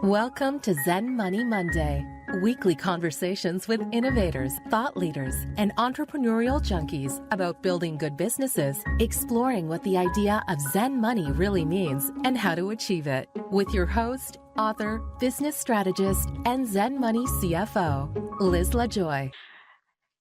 Welcome to Zen Money Monday, weekly conversations with innovators, thought leaders, and entrepreneurial junkies about building good businesses, exploring what the idea of Zen money really means, and how to achieve it. With your host, author, business strategist, and Zen Money CFO, Liz LaJoy.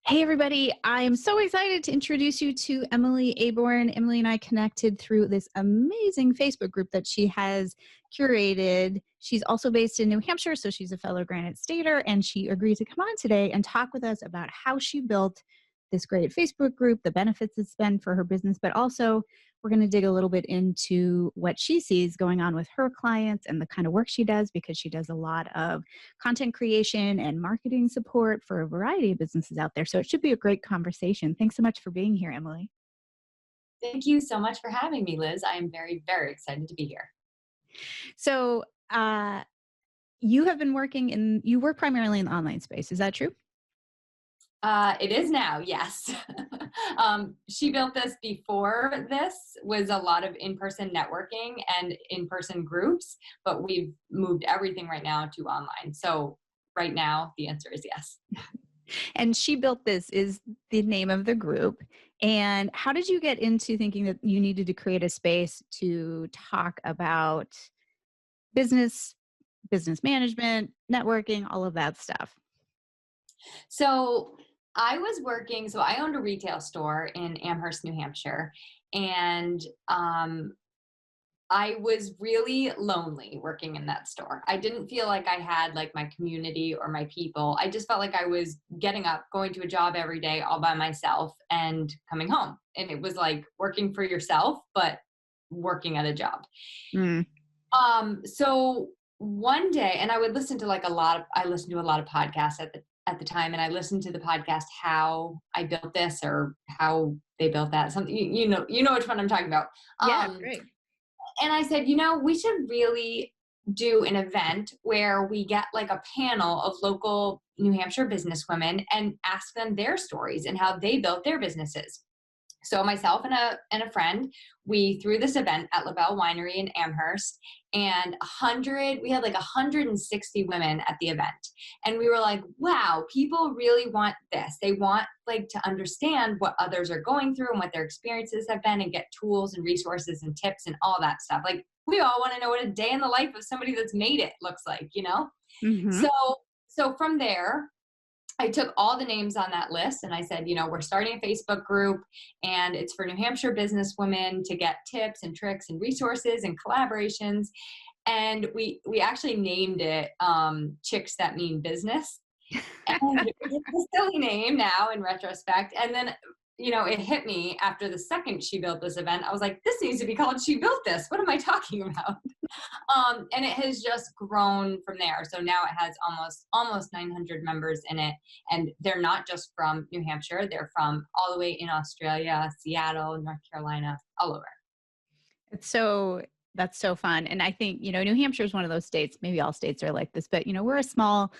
Hey, everybody. I am so excited to introduce you to Emily Aborn. Emily and I connected through this amazing Facebook group that she has curated. She's also based in New Hampshire, so she's a fellow Granite Stater, and she agreed to come on today and talk with us about how she built this great Facebook group, the benefits it's been for her business, but also we're going to dig a little bit into what she sees going on with her clients and the kind of work she does, because she does a lot of content creation and marketing support for a variety of businesses out there. So it should be a great conversation. Thanks so much for being here, Emily. Thank you so much for having me, Liz. I am very, very excited to be here. So you have been you work primarily in the online space. Is that true? It is now, yes. She built this. Before this was a lot of in-person networking and in-person groups, but we've moved everything right now to online. So right now the answer is yes. And She Built This is the name of the group. And how did you get into thinking that you needed to create a space to talk about business management, networking, all of that stuff? So I was working, so I owned a retail store in Amherst, New Hampshire, and I was really lonely working in that store. I didn't feel like I had like my community or my people. I just felt like I was getting up, going to a job every day all by myself and coming home. And it was like working for yourself, but working at a job. So one day, and I would listen to I listened to a lot of podcasts at the time, and I listened to the podcast, How I Built This or How They Built That. Something, you know which one I'm talking about. Yeah, great. And I said, we should really do an event where we get like a panel of local New Hampshire businesswomen and ask them their stories and how they built their businesses. So myself and a friend, we threw this event at LaBelle Winery in Amherst, and we had like 160 women at the event. And we were like, wow, people really want this. They want like to understand what others are going through and what their experiences have been and get tools and resources and tips and all that stuff. Like, we all want to know what a day in the life of somebody that's made it looks like, Mm-hmm. So from there, I took all the names on that list and I said, we're starting a Facebook group and it's for New Hampshire businesswomen to get tips and tricks and resources and collaborations. And we actually named it Chicks That Mean Business. And it's a silly name now in retrospect. And then, it hit me after the second She Built This event. I was like, this needs to be called She Built This. What am I talking about? And it has just grown from there. So now it has almost 900 members in it. And they're not just from New Hampshire. They're from all the way in Australia, Seattle, North Carolina, all over. That's so fun. And I think, New Hampshire is one of those states, maybe all states are like this, but, we're a small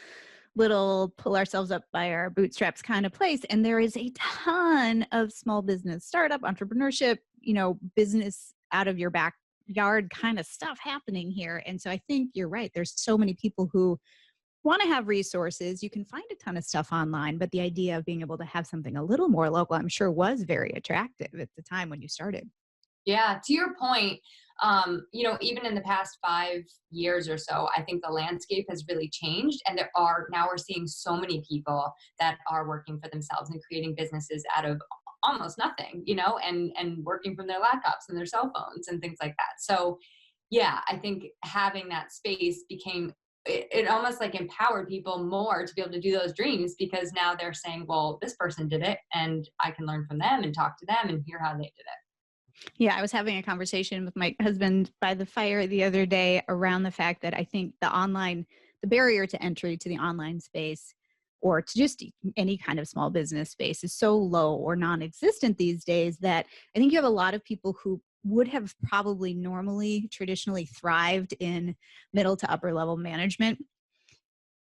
little pull ourselves up by our bootstraps kind of place. And there is a ton of small business, startup, entrepreneurship, business out of your backyard kind of stuff happening here. And so I think you're right. There's so many people who want to have resources. You can find a ton of stuff online, but the idea of being able to have something a little more local, I'm sure, was very attractive at the time when you started. Yeah, to your point, even in the past 5 years or so, I think the landscape has really changed, and now we're seeing so many people that are working for themselves and creating businesses out of almost nothing, and working from their laptops and their cell phones and things like that. So yeah, I think having that space it almost like empowered people more to be able to do those dreams, because now they're saying, well, this person did it and I can learn from them and talk to them and hear how they did it. Yeah, I was having a conversation with my husband by the fire the other day around the fact that I think the barrier to entry to the online space or to just any kind of small business space is so low or non-existent these days that I think you have a lot of people who would have probably traditionally thrived in middle to upper level management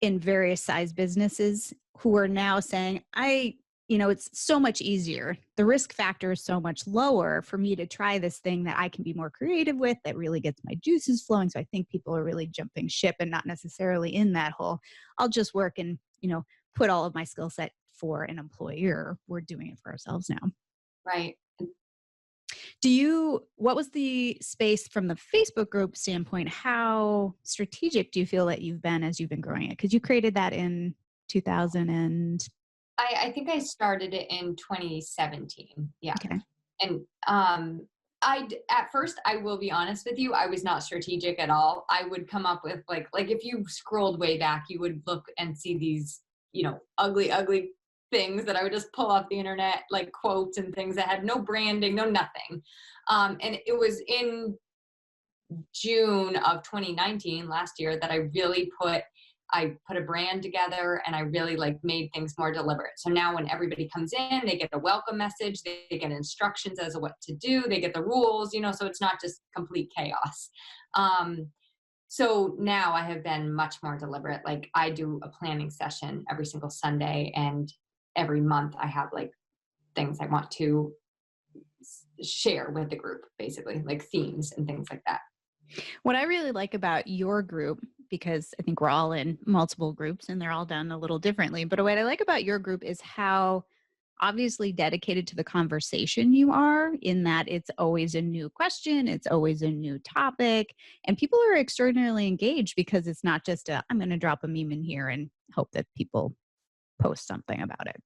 in various size businesses who are now saying, I it's so much easier. The risk factor is so much lower for me to try this thing that I can be more creative with, that really gets my juices flowing. So I think people are really jumping ship and not necessarily in that whole, I'll just work and, put all of my skill set for an employer. We're doing it for ourselves now. Right. What was the space from the Facebook group standpoint? How strategic do you feel that you've been as you've been growing it? Because you created that in 2000 and I think I started it in 2017. Yeah. okay. And at first, I will be honest with you, I was not strategic at all. I would come up with like if you scrolled way back, you would look and see these, ugly, ugly things that I would just pull off the internet, like quotes and things that had no branding, no nothing. And it was in June of 2019, last year, that I really put a brand together, and I really made things more deliberate. So now when everybody comes in, they get a welcome message, they get instructions as to what to do, they get the rules, so it's not just complete chaos. So now I have been much more deliberate. Like I do a planning session every single Sunday, and every month I have things I want to share with the group, basically like themes and things like that. What I really like about your group, because I think we're all in multiple groups and they're all done a little differently, but what I like about your group is how obviously dedicated to the conversation you are, in that it's always a new question, it's always a new topic, and people are extraordinarily engaged because it's not just I'm going to drop a meme in here and hope that people post something about it.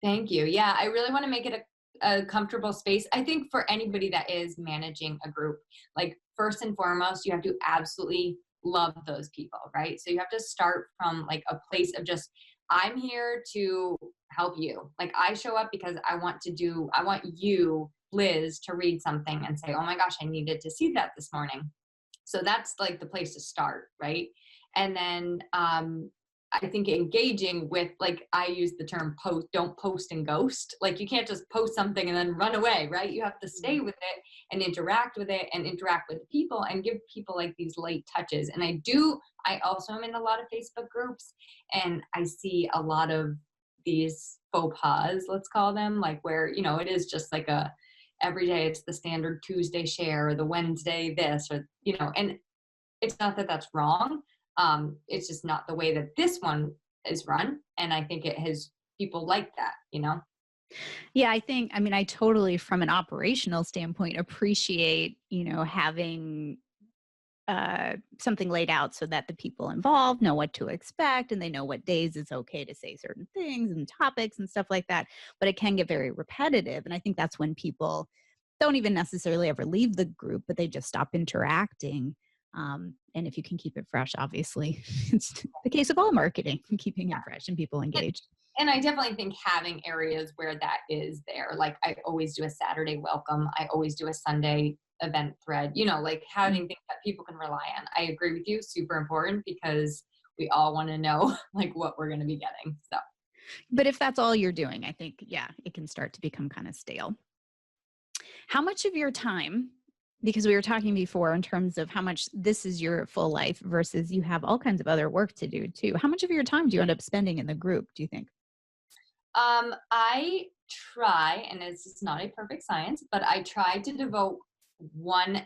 Thank you. Yeah, I really want to make it a comfortable space. I think for anybody that is managing a group, first and foremost, you have to absolutely love those people, right? So you have to start from a place of just, I'm here to help you. I show up because I want you, Liz, to read something and say, oh my gosh, I needed to see that this morning. So that's the place to start, right? And then I think engaging with, I use the term don't post and ghost. You can't just post something and then run away, right? You have to stay with it and interact with it and interact with people and give people these light touches. And I also am in a lot of Facebook groups, and I see a lot of these faux pas, let's call them, where, it is just every day it's the standard Tuesday share or the Wednesday this, or, and it's not that that's wrong. It's just not the way that this one is run. And I think it has people like that, Yeah, I totally, from an operational standpoint, appreciate, having something laid out so that the people involved know what to expect and they know what days it's okay to say certain things and topics and stuff like that. But it can get very repetitive. And I think that's when people don't even necessarily ever leave the group, but they just stop interacting. And if you can keep it fresh, obviously, it's the case of all marketing, keeping it fresh and people engaged. And I definitely think having areas where that is there, I always do a Saturday welcome. I always do a Sunday event thread, having things that people can rely on. I agree with you. Super important, because we all want to know what we're going to be getting. So, but if that's all you're doing, I think, it can start to become kind of stale. How much of your time, because we were talking before in terms of how much this is your full life versus you have all kinds of other work to do too. How much of your time do you end up spending in the group, do you think? I try, and this is not a perfect science, but I try to devote 1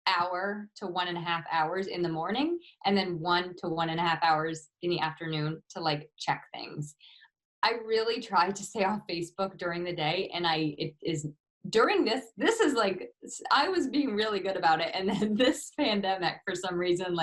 hour to 1.5 hours in the morning, and then 1 to 1.5 hours in the afternoon to check things. I really try to stay off Facebook during the day, and it is during this is I was being really good about it. And then this pandemic, for some reason,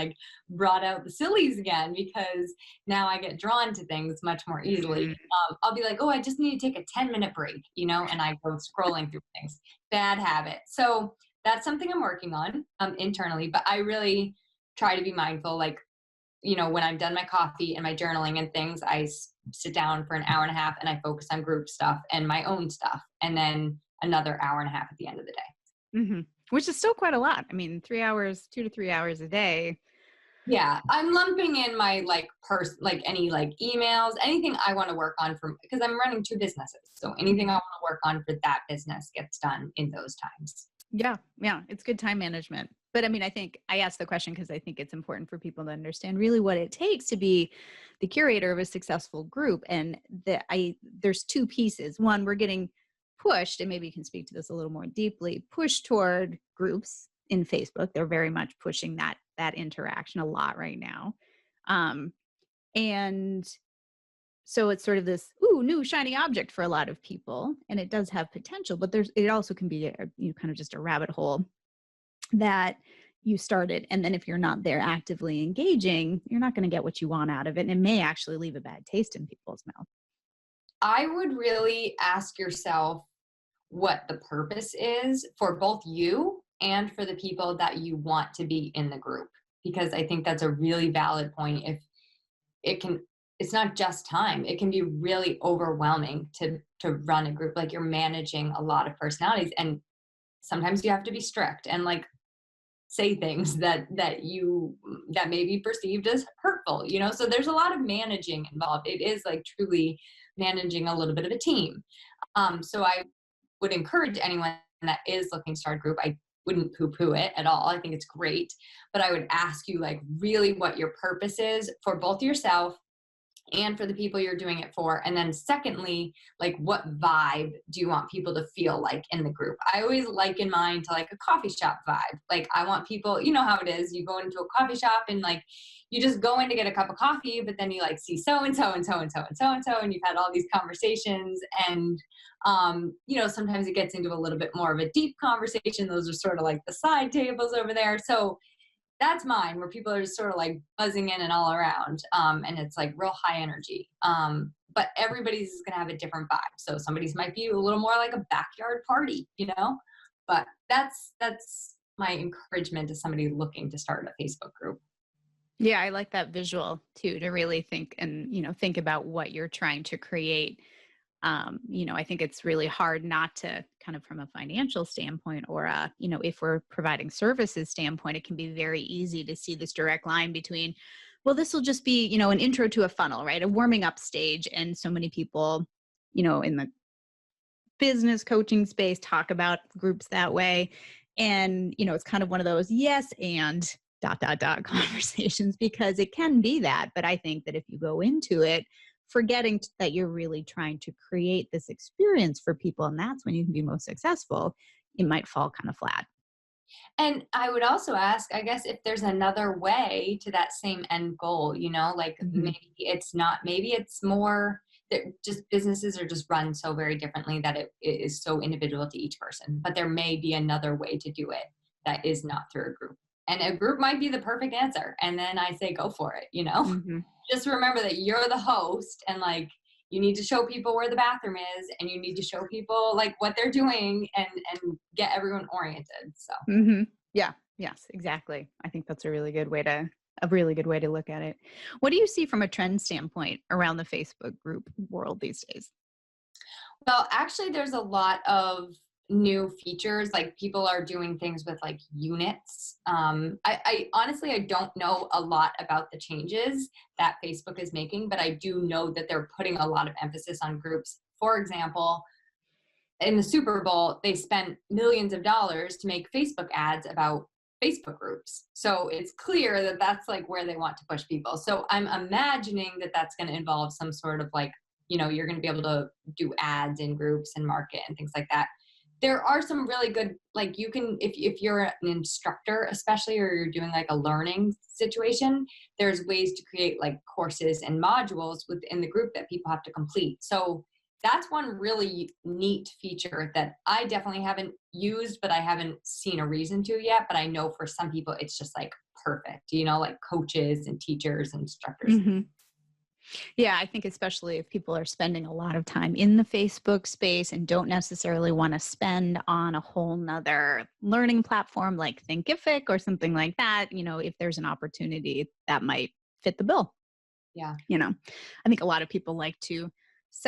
brought out the sillies again, because now I get drawn to things much more easily. I'll be oh, I just need to take a 10-minute break, and I go scrolling through things. Bad habit. So that's something I'm working on internally, but I really try to be mindful. When I'm done my coffee and my journaling and things, I sit down for an hour and a half and I focus on group stuff and my own stuff. And then another hour and a half at the end of the day. Mm-hmm. Which is still quite a lot. 3 hours, 2 to 3 hours a day. Yeah. I'm lumping in my any emails, anything I want to work on because I'm running 2 businesses. So anything I want to work on for that business gets done in those times. Yeah. Yeah. It's good time management. But I mean, I think I asked the question because I think it's important for people to understand really what it takes to be the curator of a successful group. And there's two pieces. One, we're getting pushed, and maybe you can speak to this a little more deeply, pushed toward groups in Facebook. They're very much pushing that interaction a lot right now. And so it's sort of this new shiny object for a lot of people, and it does have potential, but it also can be kind of just a rabbit hole that you started. And then if you're not there actively engaging, you're not going to get what you want out of it. And it may actually leave a bad taste in people's mouth. I would really ask yourself what the purpose is for both you and for the people that you want to be in the group. Because I think that's a really valid point. If it's not just time, it can be really overwhelming to run a group. Like, you're managing a lot of personalities, and sometimes you have to be strict and like say things that may be perceived as hurtful, so there's a lot of managing involved. It is like truly managing a little bit of a team. So I would encourage anyone that is looking to start a group. I wouldn't poo-poo it at all. I think it's great, but I would ask you like really what your purpose is for both yourself and for the people you're doing it for. And then secondly, like, what vibe do you want people to feel like in the group? I always liken mine to like a coffee shop vibe. Like, I want people, you know how it is, you go into a coffee shop and like, you just go in to get a cup of coffee, but then you like see so-and-so and so-and-so and so-and-so, and you've had all these conversations. And, sometimes it gets into a little bit more of a deep conversation. Those are sort of like the side tables over there. So that's mine, where people are just sort of like buzzing in and all around. And it's like real high energy. But everybody's going to have a different vibe. So somebody's might be a little more like a backyard party, but that's my encouragement to somebody looking to start a Facebook group. Yeah, I like that visual too, to really think think about what you're trying to create. I think it's really hard not to kind of from a financial standpoint or if we're providing services standpoint, it can be very easy to see this direct line between, well, this will just be, an intro to a funnel, right? A warming up stage. And so many people, in the business coaching space talk about groups that way. And, it's kind of one of those yes and ... conversations, because it can be that. But I think that if you go into it forgetting that you're really trying to create this experience for people, and that's when you can be most successful, it might fall kind of flat. And I would also ask, I guess, if there's another way to that same end goal, maybe it's more that just businesses are just run so very differently that it is so individual to each person, but there may be another way to do it that is not through a group. And a group might be the perfect answer. And then I say, go for it, Just remember that you're the host, and like, you need to show people where the bathroom is, and you need to show people like what they're doing and get everyone oriented. So yeah, yes, exactly. I think that's a really good way to look at it. What do you see from a trend standpoint around the Facebook group world these days? Well, actually, there's a lot of new features. Like, people are doing things with like units. I honestly, I don't know a lot about the changes that Facebook is making, but I do know that they're putting a lot of emphasis on groups. For example, in the Super Bowl, they spent millions of dollars to make Facebook ads about Facebook groups. So it's clear that that's like where they want to push people. So I'm imagining that that's going to involve some sort of like, you're going to be able to do ads in groups and market and things like that. There are some really good, like, you can, if you're an instructor, especially, or you're doing like a learning situation, there's ways to create like courses and modules within the group that people have to complete. So that's one really neat feature that I definitely haven't used, but I haven't seen a reason to yet. But I know for some people, it's just like perfect, like coaches and teachers and instructors. Mm-hmm. Yeah, I think especially if people are spending a lot of time in the Facebook space and don't necessarily want to spend on a whole nother learning platform like Thinkific or something like that, if there's an opportunity that might fit the bill. Yeah. I think a lot of people like to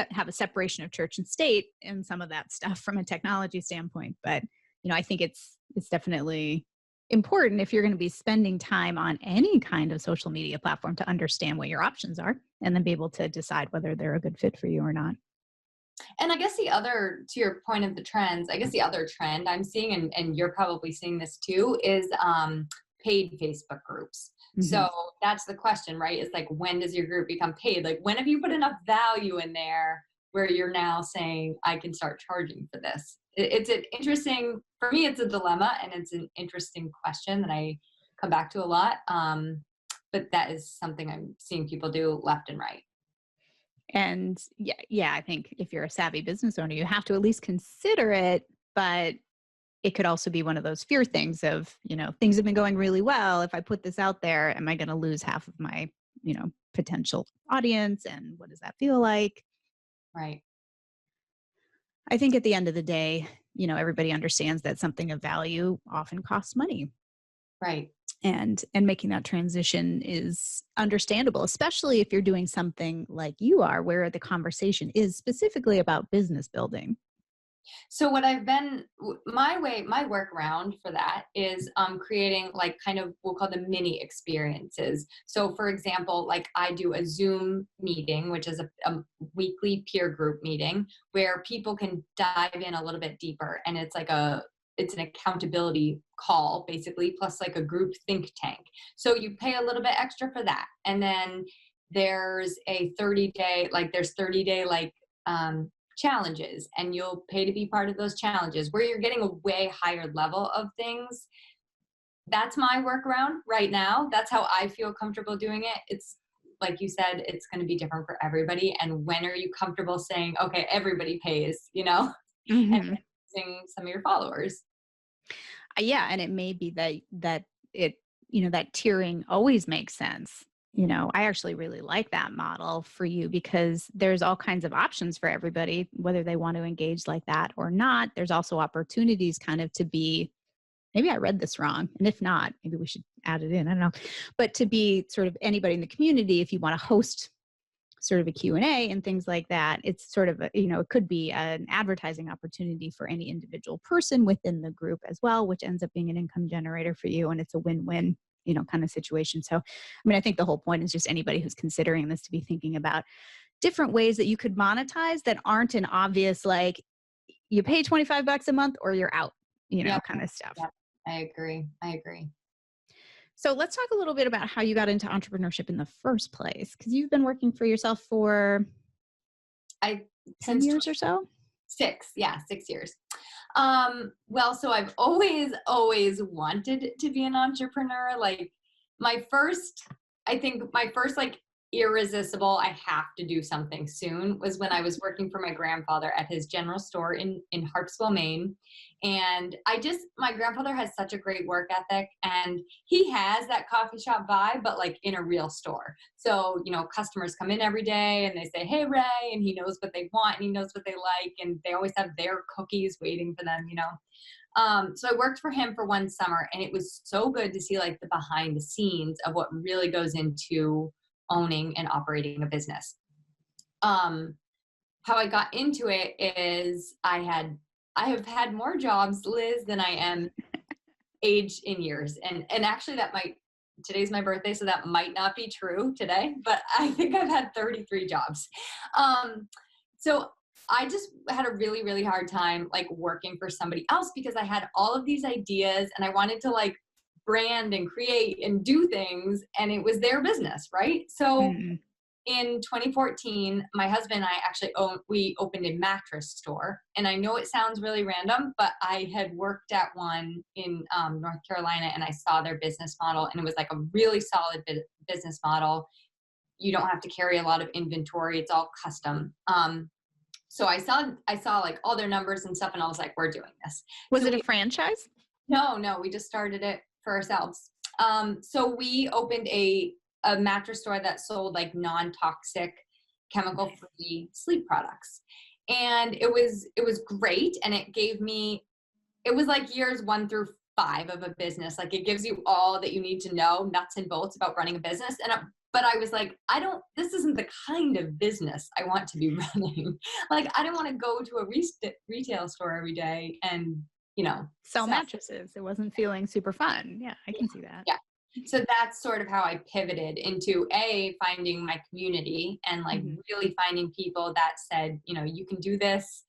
have a separation of church and state and some of that stuff from a technology standpoint. But, I think it's definitely important if you're going to be spending time on any kind of social media platform to understand what your options are and then be able to decide whether they're a good fit for you or not. And I guess the other, to your point of the trends, I guess the other trend I'm seeing, and you're probably seeing this too, is paid Facebook groups. Hmm. So that's the question, right? Is like, when does your group become paid? Like, when have you put enough value in there where you're now saying, I can start charging for this? It's an interesting, for me, it's a dilemma, and it's an interesting question that I come back to a lot. But that is something I'm seeing people do left and right. And yeah, I think if you're a savvy business owner, you have to at least consider it, but it could also be one of those fear things of, things have been going really well. If I put this out there, am I going to lose half of my, potential audience? And what does that feel like? Right. I think at the end of the day, everybody understands that something of value often costs money. Right. And making that transition is understandable, especially if you're doing something like you are, where the conversation is specifically about business building. So what I've been, my workaround for that is creating like kind of, we'll call them mini experiences. So for example, like I do a Zoom meeting, which is a weekly peer group meeting where people can dive in a little bit deeper. And it's an accountability call basically, plus like a group think tank. So you pay a little bit extra for that. And then there's a 30-day, there's 30-day challenges, and you'll pay to be part of those challenges where you're getting a way higher level of things. That's my workaround right now. That's how I feel comfortable doing it. It's like you said, it's going to be different for everybody. And when are you comfortable saying, okay, everybody pays, and Hmm. using some of your followers? Yeah, and it may be that it, that tiering always makes sense. I actually really like that model for you because there's all kinds of options for everybody, whether they want to engage like that or not. There's also opportunities kind of to be, maybe I read this wrong. And if not, maybe we should add it in. I don't know. But to be sort of anybody in the community, if you want to host sort of a Q&A and things like that, it's sort of, it could be an advertising opportunity for any individual person within the group as well, which ends up being an income generator for you. And it's a win-win, kind of situation. So, I mean, I think the whole point is just anybody who's considering this to be thinking about different ways that you could monetize that aren't an obvious, like you pay $25 a month or you're out, Yep. kind of stuff. Yep. I agree. So let's talk a little bit about how you got into entrepreneurship in the first place, because you've been working for yourself for I 10 since years or so. 6 years. Well, so I've always wanted to be an entrepreneur. Like I think my first irresistible, I have to do something soon, was when I was working for my grandfather at his general store in Harpswell, Maine. And my grandfather has such a great work ethic, and he has that coffee shop vibe, but like in a real store. So, customers come in every day and they say, "Hey, Ray," and he knows what they want and he knows what they like. And they always have their cookies waiting for them. So I worked for him for one summer, and it was so good to see like the behind the scenes of what really goes into owning and operating a business. How I got into it is I have had more jobs, Liz, than I am aged in years. And actually today's my birthday, so that might not be true today, but I think I've had 33 jobs. So I just had a really, really hard time like working for somebody else, because I had all of these ideas and I wanted to like brand and create and do things, and it was their business, right? So Mm. in 2014, my husband and I actually we opened a mattress store. And I know it sounds really random, but I had worked at one in North Carolina, and I saw their business model, and it was like a really solid business model. You don't have to carry a lot of inventory. It's all custom. So I saw like all their numbers and stuff, and I was like, we're doing this. Was So it a franchise? no, we just started it for ourselves. So we opened a mattress store that sold like non-toxic, chemical-free sleep products. And it was great. And it was like years 1 through 5 of a business. Like it gives you all that you need to know, nuts and bolts about running a business. But I was like, this isn't the kind of business I want to be running. Like, I don't want to go to a retail store every day and, Sell mattresses. It wasn't feeling super fun. Yeah, I can see that. yeah. So that's sort of how I pivoted into finding my community and like Mhm. really finding people that said, you can do this.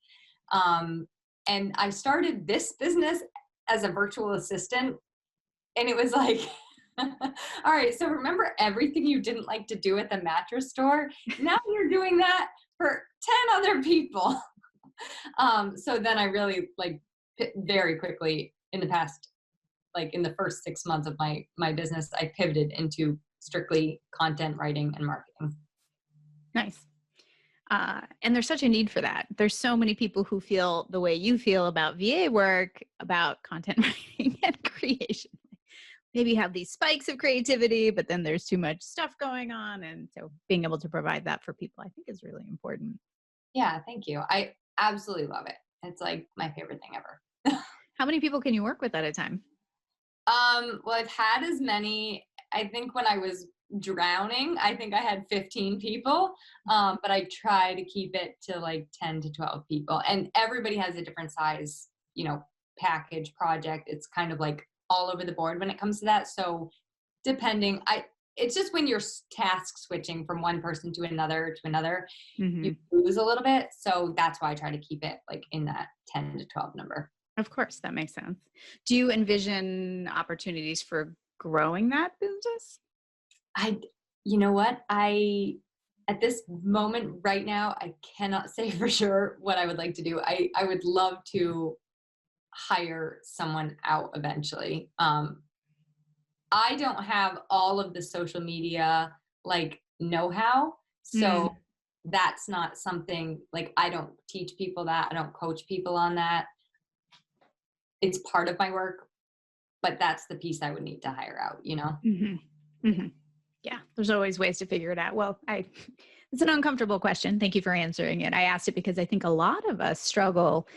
And I started this business as a virtual assistant, and it was like, all right, so remember everything you didn't like to do at the mattress store? Now you're doing that for 10 other people. So then I really like very quickly in the past, like in the first 6 months of my business, I pivoted into strictly content writing and marketing. Nice. And there's such a need for that. There's so many people who feel the way you feel about VA work, about content writing and creation. Maybe have these spikes of creativity, but then there's too much stuff going on. And so being able to provide that for people, I think is really important. Yeah, thank you. I absolutely love it. It's like my favorite thing ever. How many people can you work with at a time? Well, I've had as many, I think when I was drowning, I think I had 15 people. But I try to keep it to like 10 to 12 people. And everybody has a different size, package project. It's kind of like all over the board when it comes to that. So it's just when you're task switching from one person to another, Mm-hmm. you lose a little bit. So that's why I try to keep it like in that 10 to 12 number. Of course, that makes sense. Do you envision opportunities for growing that business? You know what? At this moment right now, I cannot say for sure what I would like to do. I would love to hire someone out eventually. I don't have all of the social media like know-how. Mm, So that's not something like I don't teach people that. I don't coach people on that. It's part of my work, but that's the piece I would need to hire out. mhm, mhm. Yeah, there's always ways to figure it out. Well, it's an uncomfortable question. Thank you for answering it. I asked it because I think a lot of us struggle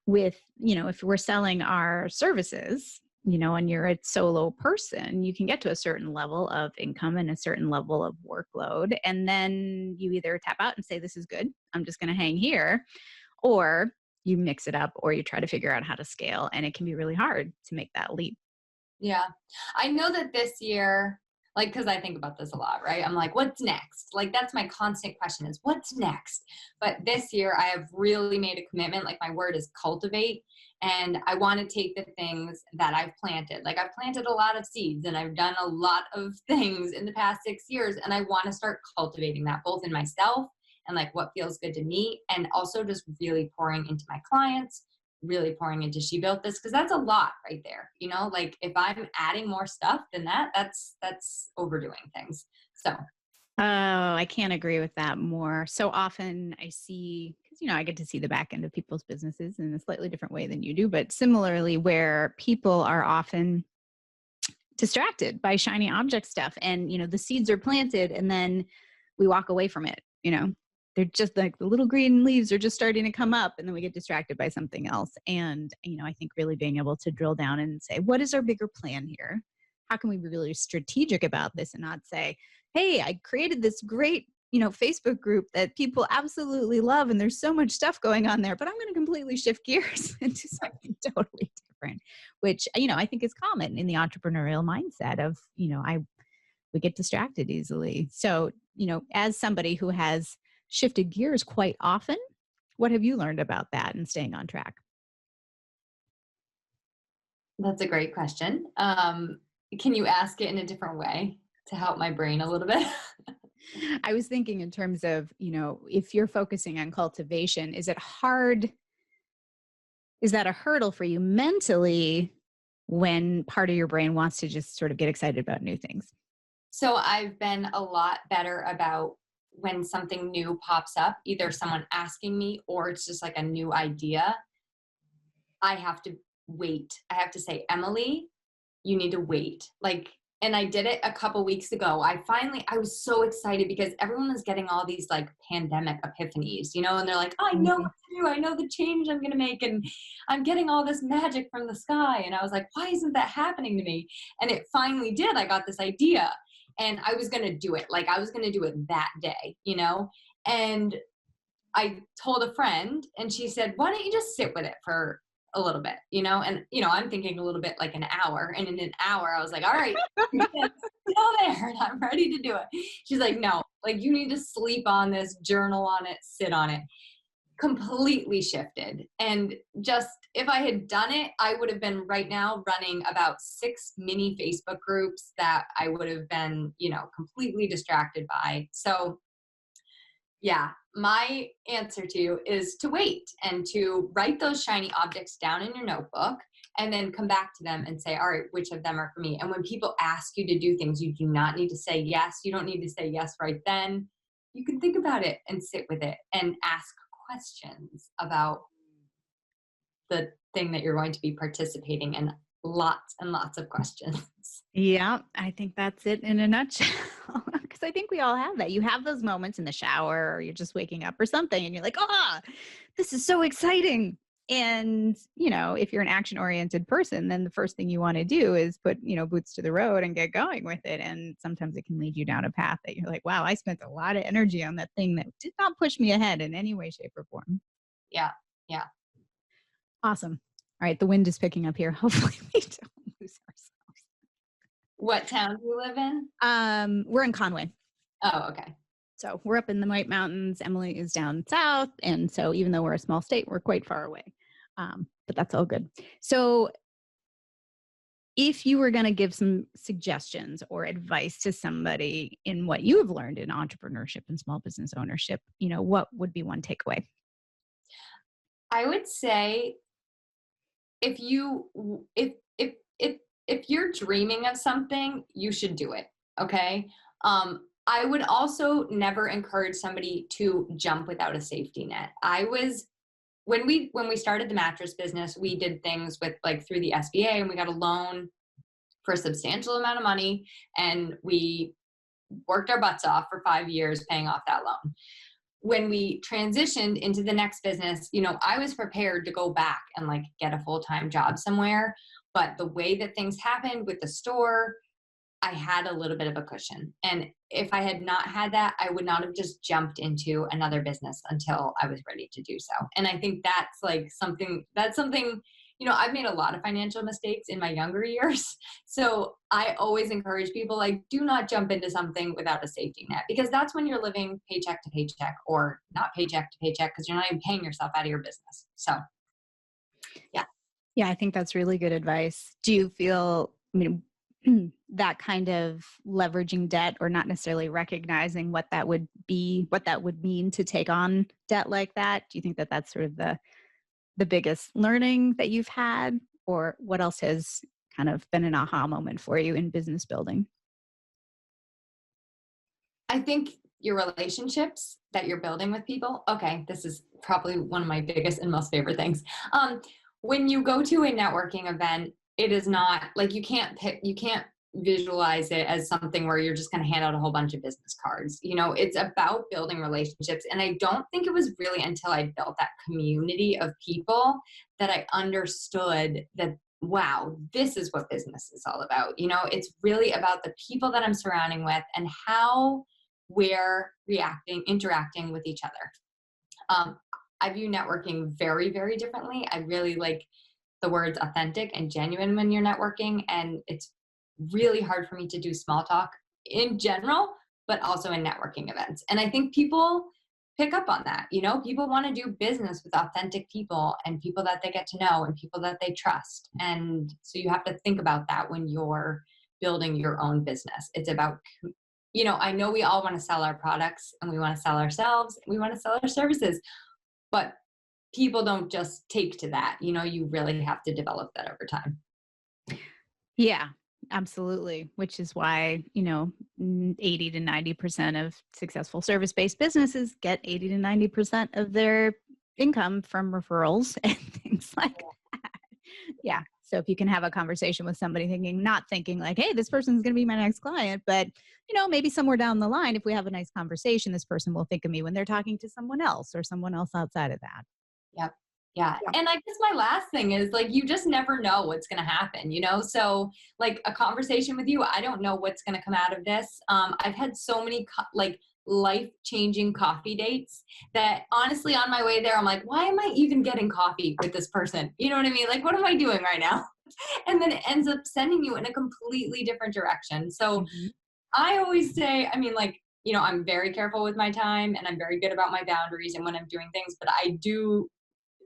with, if we're selling our services, and you're a solo person, you can get to a certain level of income and a certain level of workload. And then you either tap out and say, this is good, I'm just going to hang here, or you mix it up or you try to figure out how to scale. And it can be really hard to make that leap. Yeah. I know that this year, like, because I think about this a lot, right? I'm like, what's next? Like, that's my constant question is, what's next? But this year, I have really made a commitment. Like, my word is cultivate. And I want to take the things that I've planted. Like, I've planted a lot of seeds and I've done a lot of things in the past 6 years. And I want to start cultivating that both in myself and like what feels good to me. And also just really pouring into my clients, really pouring into She Built This, because that's a lot right there. Like if I'm adding more stuff than that's overdoing things. So Oh, I can't agree with that more. So often I see, because, I get to see the back end of people's businesses in a slightly different way than you do, but similarly, where people are often distracted by shiny object stuff and, the seeds are planted and then we walk away from it. They're just like the little green leaves are just starting to come up and then we get distracted by something else. And, I think really being able to drill down and say, what is our bigger plan here? How can we be really strategic about this and not say, hey, I created this great, Facebook group that people absolutely love and there's so much stuff going on there, but I'm going to completely shift gears and do something totally different, which, I think is common in the entrepreneurial mindset of, we get distracted easily. So, as somebody who has shifted gears quite often, what have you learned about that and staying on track? that's a great question. Can you ask it in a different way to help my brain a little bit? I was thinking in terms of, if you're focusing on cultivation, is it hard? Is that a hurdle for you mentally when part of your brain wants to just sort of get excited about new things? So I've been a lot better about when something new pops up, either someone asking me or it's just like a new idea. I have to wait. I have to say, Emily, you need to wait. And I did it a couple weeks ago. I was so excited because everyone was getting all these like pandemic epiphanies, and they're like, I know what to do. I know the change I'm going to make. And I'm getting all this magic from the sky. And I was like, why isn't that happening to me? And it finally did. I got this idea and I was going to do it. Like I was going to do it that day, and I told a friend and she said, why don't you just sit with it for a little bit, and, I'm thinking a little bit like an hour. And in an hour, I was like, all right, still there and I'm ready to do it. She's like, no, like you need to sleep on this, journal on it, sit on it. Completely shifted. And just, if I had done it, I would have been right now running about 6 mini Facebook groups that I would have been, completely distracted by. So yeah, my answer to you is to wait and to write those shiny objects down in your notebook and then come back to them and say, all right, which of them are for me? And when people ask you to do things, you do not need to say yes. You don't need to say yes right then. You can think about it and sit with it and ask questions about the thing that you're going to be participating in. Lots and lots of questions. Yeah, I think that's it in a nutshell. Because I think we all have that. You have those moments in the shower or you're just waking up or something and you're like, this is so exciting. And, if you're an action-oriented person, then the first thing you want to do is put, boots to the road and get going with it. And sometimes it can lead you down a path that you're like, wow, I spent a lot of energy on that thing that did not push me ahead in any way, shape, or form. Yeah. Yeah. Awesome. All right. The wind is picking up here. Hopefully we don't lose ourselves. What town do you live in? We're in Conway. Oh, okay. So we're up in the White Mountains. Emily is down south. And so even though we're a small state, we're quite far away. But that's all good. So if you were going to give some suggestions or advice to somebody in what you have learned in entrepreneurship and small business ownership, what would be one takeaway? I would say if you're dreaming of something, you should do it. Okay. I would also never encourage somebody to jump without a safety net. When we started the mattress business, we did things with through the SBA, and we got a loan for a substantial amount of money, and we worked our butts off for 5 years paying off that loan. When we transitioned into the next business, I was prepared to go back and get a full-time job somewhere. But the way that things happened with the store, I had a little bit of a cushion. And if I had not had that, I would not have just jumped into another business until I was ready to do so. And I think that's something, I've made a lot of financial mistakes in my younger years. So I always encourage people, do not jump into something without a safety net, because that's when you're living paycheck to paycheck, or not paycheck to paycheck, because you're not even paying yourself out of your business. So yeah. Yeah, I think that's really good advice. Do you feel, that kind of leveraging debt, or not necessarily recognizing what that would mean to take on debt like that? Do you think that that's sort of the biggest learning that you've had, or what else has kind of been an aha moment for you in business building? I think your relationships that you're building with people. Okay, this is probably one of my biggest and most favorite things. When you go to a networking event, it is not you can't visualize it as something where you're just going to hand out a whole bunch of business cards. It's about building relationships. And I don't think it was really until I built that community of people that I understood that, wow, this is what business is all about. It's really about the people that I'm surrounding with and how we're interacting with each other. I view networking very, very differently. I really like the words authentic and genuine when you're networking. And it's really hard for me to do small talk in general, but also in networking events. And I think people pick up on that. People want to do business with authentic people and people that they get to know and people that they trust. And so you have to think about that when you're building your own business. It's about, I know we all want to sell our products and we want to sell ourselves. We want to sell our services, but people don't just take to that. You really have to develop that over time. Yeah, absolutely. Which is why, 80 to 90% of successful service-based businesses get 80 to 90% of their income from referrals and things like that. Yeah. So if you can have a conversation with somebody not thinking hey, this person's going to be my next client, but maybe somewhere down the line, if we have a nice conversation, this person will think of me when they're talking to someone else or someone else outside of that. Yep. Yeah. And I guess my last thing is you just never know what's going to happen, So a conversation with you, I don't know what's going to come out of this. I've had so many life-changing coffee dates that honestly on my way there, I'm like, why am I even getting coffee with this person? You know what I mean? Like, what am I doing right now? And then it ends up sending you in a completely different direction. So Mhm. I always say, I mean, like, I'm very careful with my time and I'm very good about my boundaries and when I'm doing things, but I do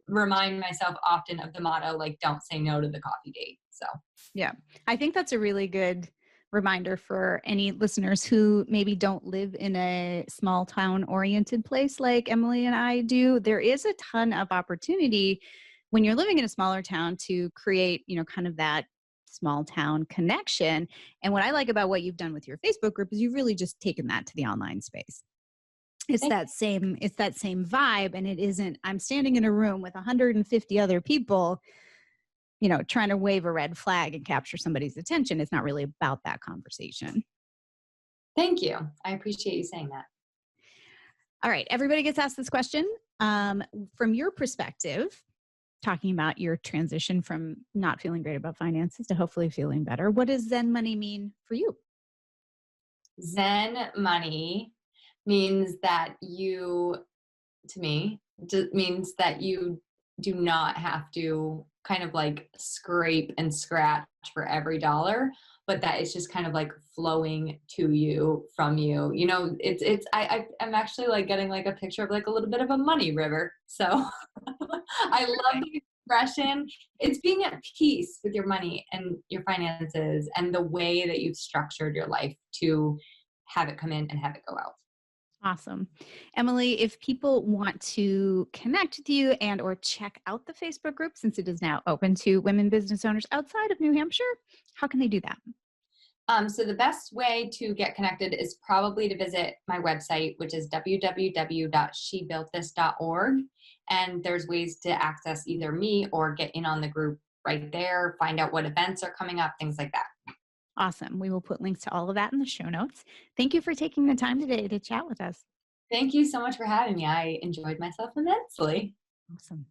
remind myself often of the motto, like, don't say no to the coffee date. So, Yeah. I think that's a really good reminder for any listeners who maybe don't live in a small town oriented place like Emily and I do. There is a ton of opportunity when you're living in a smaller town to create, kind of that small town connection. And what I like about what you've done with your Facebook group is you've really just taken that to the online space. thank It's that same vibe, and it isn't I'm standing in a room with 150 other people, trying to wave a red flag and capture somebody's attention. It's not really about that conversation. thank you. I appreciate you saying that. All right, everybody gets asked this question. From your perspective, talking about your transition from not feeling great about finances to hopefully feeling better, what does Zen money mean for you? Zen money means that you, to me, means that you do not have to kind of like scrape and scratch for every dollar, but that it's just kind of like flowing to you from you. I'm actually like getting like a picture of like a little bit of a money river. So I love the expression. It's being at peace with your money and your finances and the way that you've structured your life to have it come in and have it go out. Awesome. Emily, if people want to connect with you and or check out the Facebook group, since it is now open to women business owners outside of New Hampshire, how can they do that? So the best way to get connected is probably to visit my website, which is www.shebuiltthis.org. And there's ways to access either me or get in on the group right there, find out what events are coming up, things like that. Awesome. We will put links to all of that in the show notes. Thank you for taking the time today to chat with us. Thank you so much for having me. I enjoyed myself immensely. Awesome.